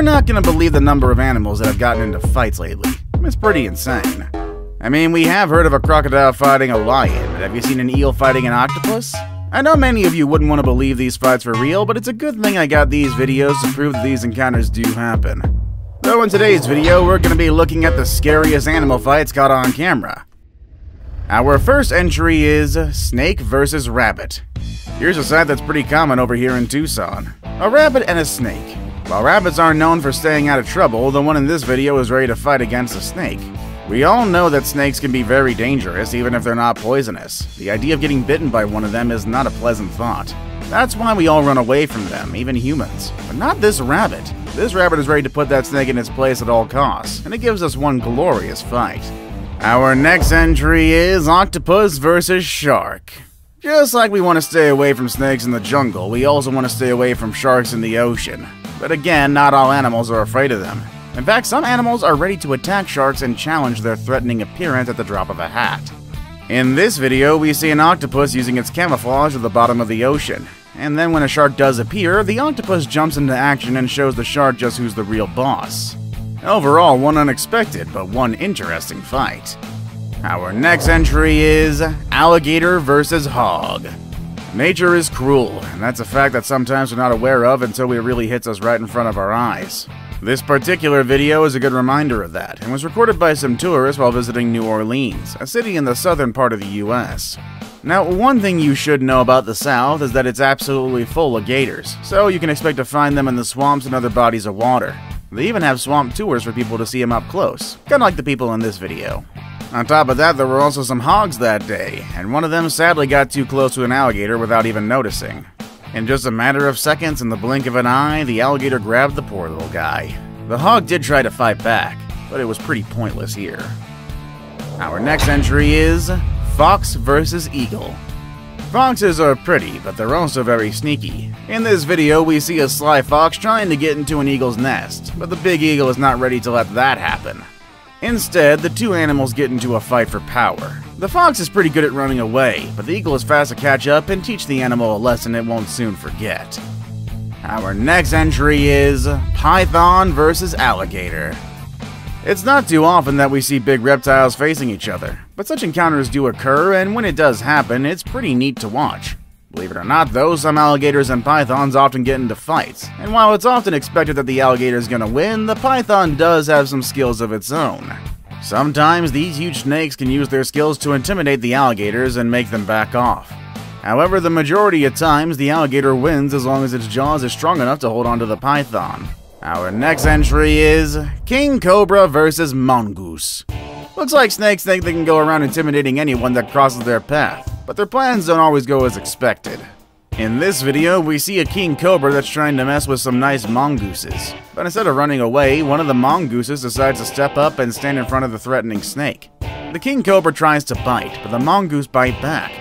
You're not gonna believe the number of animals that have gotten into fights lately. It's pretty insane. I mean, we have heard of a crocodile fighting a lion, but have you seen an eel fighting an octopus? I know many of you wouldn't want to believe these fights for real, but it's a good thing I got these videos to prove that these encounters do happen. So in today's video, we're going to be looking at the scariest animal fights caught on camera. Our first entry is snake versus rabbit. Here's a sight that's pretty common over here in Tucson. A rabbit and a snake. While rabbits are known for staying out of trouble, the one in this video is ready to fight against a snake. We all know that snakes can be very dangerous even if they're not poisonous. The idea of getting bitten by one of them is not a pleasant thought. That's why we all run away from them, even humans. But not this rabbit. This rabbit is ready to put that snake in its place at all costs, and it gives us one glorious fight. Our next entry is octopus versus shark. Just like we want to stay away from snakes in the jungle, we also want to stay away from sharks in the ocean. But again, not all animals are afraid of them. In fact, some animals are ready to attack sharks and challenge their threatening appearance at the drop of a hat. In this video, we see an octopus using its camouflage at the bottom of the ocean. And then when a shark does appear, the octopus jumps into action and shows the shark just who's the real boss. Overall, one unexpected, but one interesting fight. Our next entry is alligator versus hog. Nature is cruel, and that's a fact that sometimes we're not aware of until it really hits us right in front of our eyes. This particular video is a good reminder of that, and was recorded by some tourists while visiting New Orleans, a city in the southern part of the US. Now, one thing you should know about the South is that it's absolutely full of gators, so you can expect to find them in the swamps and other bodies of water. They even have swamp tours for people to see them up close, kinda like the people in this video. On top of that, there were also some hogs that day, and one of them sadly got too close to an alligator without even noticing. In just a matter of seconds, in the blink of an eye, the alligator grabbed the poor little guy. The hog did try to fight back, but it was pretty pointless here. Our next entry is fox versus eagle. Foxes are pretty, but they're also very sneaky. In this video, we see a sly fox trying to get into an eagle's nest, but the big eagle is not ready to let that happen. Instead, the two animals get into a fight for power. The fox is pretty good at running away, but the eagle is fast to catch up and teach the animal a lesson it won't soon forget. Our next entry is python versus alligator. It's not too often that we see big reptiles facing each other, but such encounters do occur, and when it does happen, it's pretty neat to watch. Believe it or not, though, some alligators and pythons often get into fights, and while it's often expected that the alligator is gonna win, the python does have some skills of its own. Sometimes these huge snakes can use their skills to intimidate the alligators and make them back off. However, the majority of times, the alligator wins as long as its jaws are strong enough to hold onto the python. Our next entry is king cobra versus mongoose. Looks like snakes think they can go around intimidating anyone that crosses their path, but their plans don't always go as expected. In this video, we see a king cobra that's trying to mess with some nice mongooses. But instead of running away, one of the mongooses decides to step up and stand in front of the threatening snake. The king cobra tries to bite, but the mongoose bite back.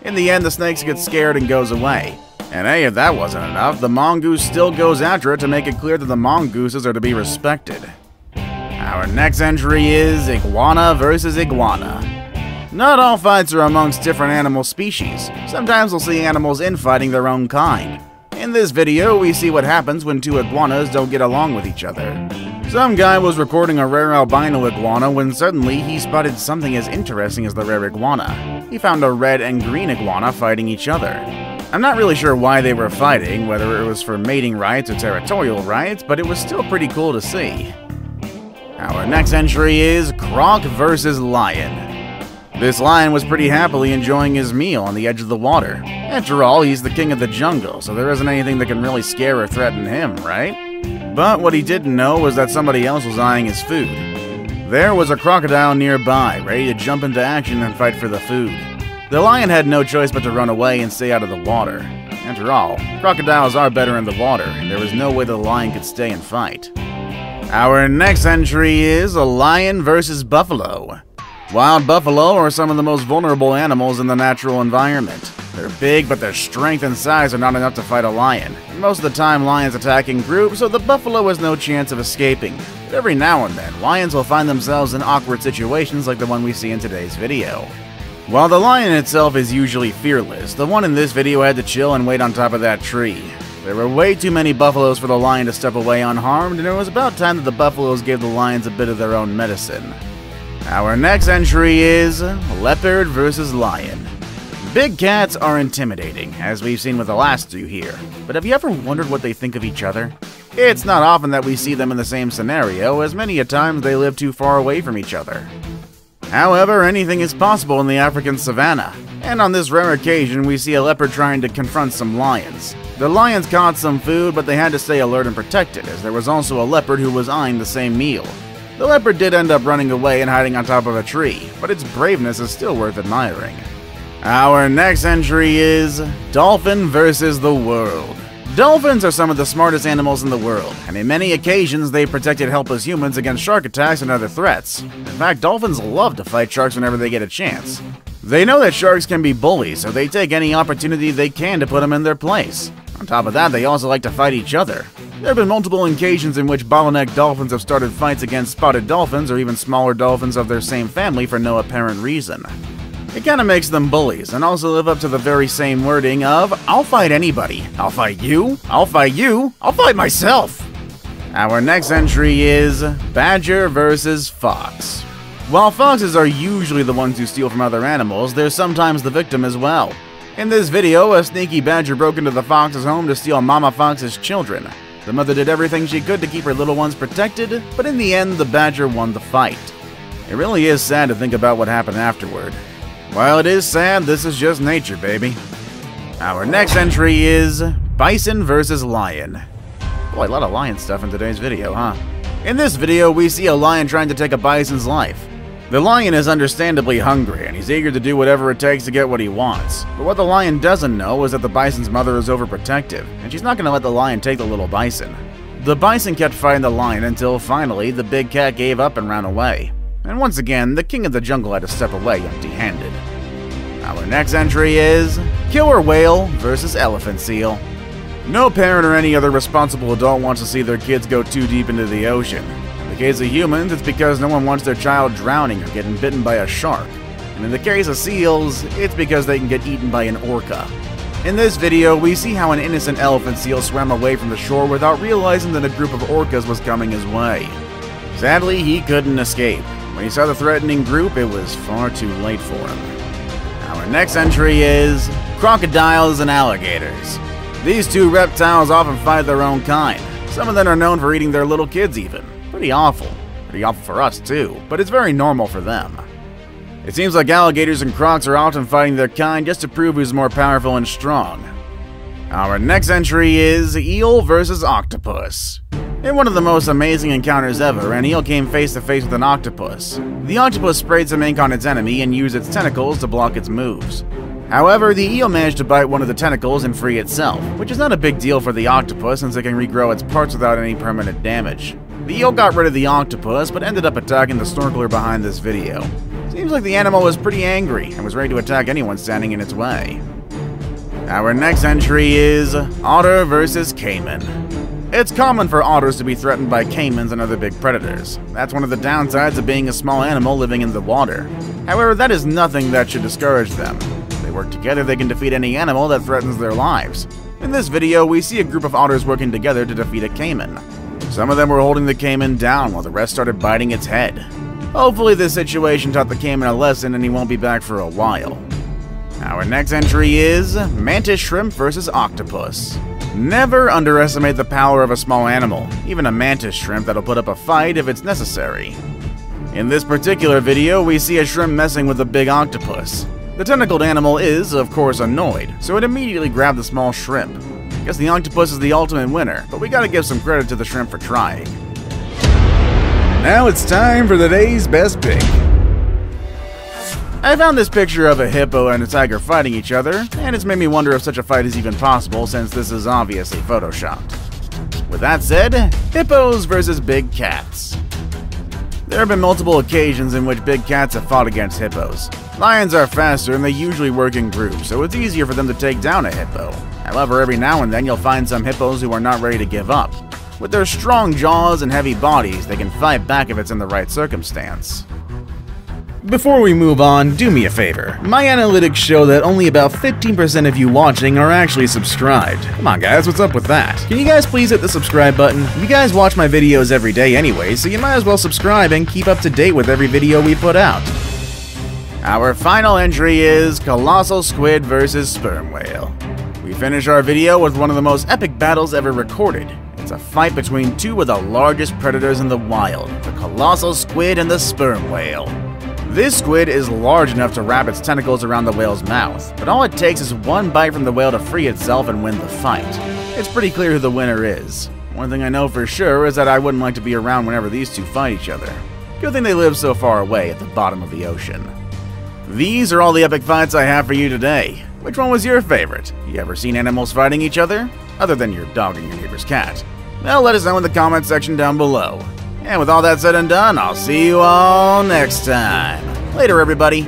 In the end, the snake gets scared and goes away. And hey, if that wasn't enough, the mongoose still goes after it to make it clear that the mongooses are to be respected. Our next entry is iguana versus iguana. Not all fights are amongst different animal species. Sometimes we'll see animals infighting their own kind. In this video, we see what happens when two iguanas don't get along with each other. Some guy was recording a rare albino iguana when suddenly he spotted something as interesting as the rare iguana. He found a red and green iguana fighting each other. I'm not really sure why they were fighting, whether it was for mating rights or territorial rights, but it was still pretty cool to see. Our next entry is croc versus lion. This lion was pretty happily enjoying his meal on the edge of the water. After all, he's the king of the jungle, so there isn't anything that can really scare or threaten him, right? But what he didn't know was that somebody else was eyeing his food. There was a crocodile nearby, ready to jump into action and fight for the food. The lion had no choice but to run away and stay out of the water. After all, crocodiles are better in the water, and there was no way the lion could stay and fight. Our next entry is a lion versus buffalo. Wild buffalo are some of the most vulnerable animals in the natural environment. They're big, but their strength and size are not enough to fight a lion. Most of the time, lions attack in groups, so the buffalo has no chance of escaping. But every now and then, lions will find themselves in awkward situations like the one we see in today's video. While the lion itself is usually fearless, the one in this video had to chill and wait on top of that tree. There were way too many buffaloes for the lion to step away unharmed, and it was about time that the buffaloes gave the lions a bit of their own medicine. Our next entry is leopard versus lion. Big cats are intimidating, as we've seen with the last two here, but have you ever wondered what they think of each other? It's not often that we see them in the same scenario, as many a times they live too far away from each other. However, anything is possible in the African savanna, and on this rare occasion we see a leopard trying to confront some lions. The lions caught some food, but they had to stay alert and protected, as there was also a leopard who was eyeing the same meal. The leopard did end up running away and hiding on top of a tree, but its braveness is still worth admiring. Our next entry is dolphin versus the world. Dolphins are some of the smartest animals in the world, and in many occasions they've protected helpless humans against shark attacks and other threats. In fact, dolphins love to fight sharks whenever they get a chance. They know that sharks can be bullies, so they take any opportunity they can to put them in their place. On top of that, they also like to fight each other. There have been multiple occasions in which bottleneck dolphins have started fights against spotted dolphins or even smaller dolphins of their same family for no apparent reason. It kinda makes them bullies, and also live up to the very same wording of, I'll fight anybody. I'll fight you. I'll fight you. I'll fight myself. Our next entry is badger versus fox. While foxes are usually the ones who steal from other animals, they're sometimes the victim as well. In this video, a sneaky badger broke into the fox's home to steal Mama Fox's children. The mother did everything she could to keep her little ones protected, but in the end, the badger won the fight. It really is sad to think about what happened afterward. While it is sad, this is just nature, baby. Our next entry is bison versus lion. Boy, a lot of lion stuff in today's video, huh? In this video, we see a lion trying to take a bison's life. The lion is understandably hungry, and he's eager to do whatever it takes to get what he wants. But what the lion doesn't know is that the bison's mother is overprotective, and she's not going to let the lion take the little bison. The bison kept fighting the lion until finally the big cat gave up and ran away. And once again, the king of the jungle had to step away empty-handed. Our next entry is killer whale versus elephant seal. No parent or any other responsible adult wants to see their kids go too deep into the ocean. In the case of humans, it's because no one wants their child drowning or getting bitten by a shark. And in the case of seals, it's because they can get eaten by an orca. In this video, we see how an innocent elephant seal swam away from the shore without realizing that a group of orcas was coming his way. Sadly, he couldn't escape. When he saw the threatening group, it was far too late for him. Our next entry is crocodiles and alligators. These two reptiles often fight their own kind. Some of them are known for eating their little kids even. Pretty awful. Pretty awful for us too, but it's very normal for them. It seems like alligators and crocs are often fighting their kind just to prove who's more powerful and strong. Our next entry is eel versus octopus. In one of the most amazing encounters ever, an eel came face to face with an octopus. The octopus sprayed some ink on its enemy and used its tentacles to block its moves. However, the eel managed to bite one of the tentacles and free itself, which is not a big deal for the octopus since it can regrow its parts without any permanent damage. The eel got rid of the octopus, but ended up attacking the snorkeler behind this video. Seems like the animal was pretty angry and was ready to attack anyone standing in its way. Our next entry is otter versus caiman. It's common for otters to be threatened by caimans and other big predators. That's one of the downsides of being a small animal living in the water. However, that is nothing that should discourage them. If they work together, they can defeat any animal that threatens their lives. In this video, we see a group of otters working together to defeat a caiman. Some of them were holding the caiman down while the rest started biting its head. Hopefully this situation taught the caiman a lesson and he won't be back for a while. Our next entry is mantis shrimp versus octopus. Never underestimate the power of a small animal, even a mantis shrimp that'll put up a fight if it's necessary. In this particular video, we see a shrimp messing with a big octopus. The tentacled animal is, of course, annoyed, so it immediately grabbed the small shrimp. Guess the octopus is the ultimate winner, but we gotta give some credit to the shrimp for trying. Now it's time for the day's best pick. I found this picture of a hippo and a tiger fighting each other, and it's made me wonder if such a fight is even possible since this is obviously photoshopped. With that said, hippos versus big cats. There have been multiple occasions in which big cats have fought against hippos. Lions are faster and they usually work in groups, so it's easier for them to take down a hippo. However, every now and then you'll find some hippos who are not ready to give up. With their strong jaws and heavy bodies, they can fight back if it's in the right circumstance. Before we move on, do me a favor. My analytics show that only about 15% of you watching are actually subscribed. Come on guys, what's up with that? Can you guys please hit the subscribe button? You guys watch my videos every day anyway, so you might as well subscribe and keep up to date with every video we put out. Our final entry is Colossal Squid vs. Sperm Whale. We finish our video with one of the most epic battles ever recorded. It's a fight between two of the largest predators in the wild, the colossal squid and the sperm whale. This squid is large enough to wrap its tentacles around the whale's mouth, but all it takes is one bite from the whale to free itself and win the fight. It's pretty clear who the winner is. One thing I know for sure is that I wouldn't like to be around whenever these two fight each other. Good thing they live so far away at the bottom of the ocean. These are all the epic fights I have for you today. Which one was your favorite? You ever seen animals fighting each other? Other than your dog and your neighbor's cat? Well, let us know in the comment section down below. And with all that said and done, I'll see you all next time. Later, everybody.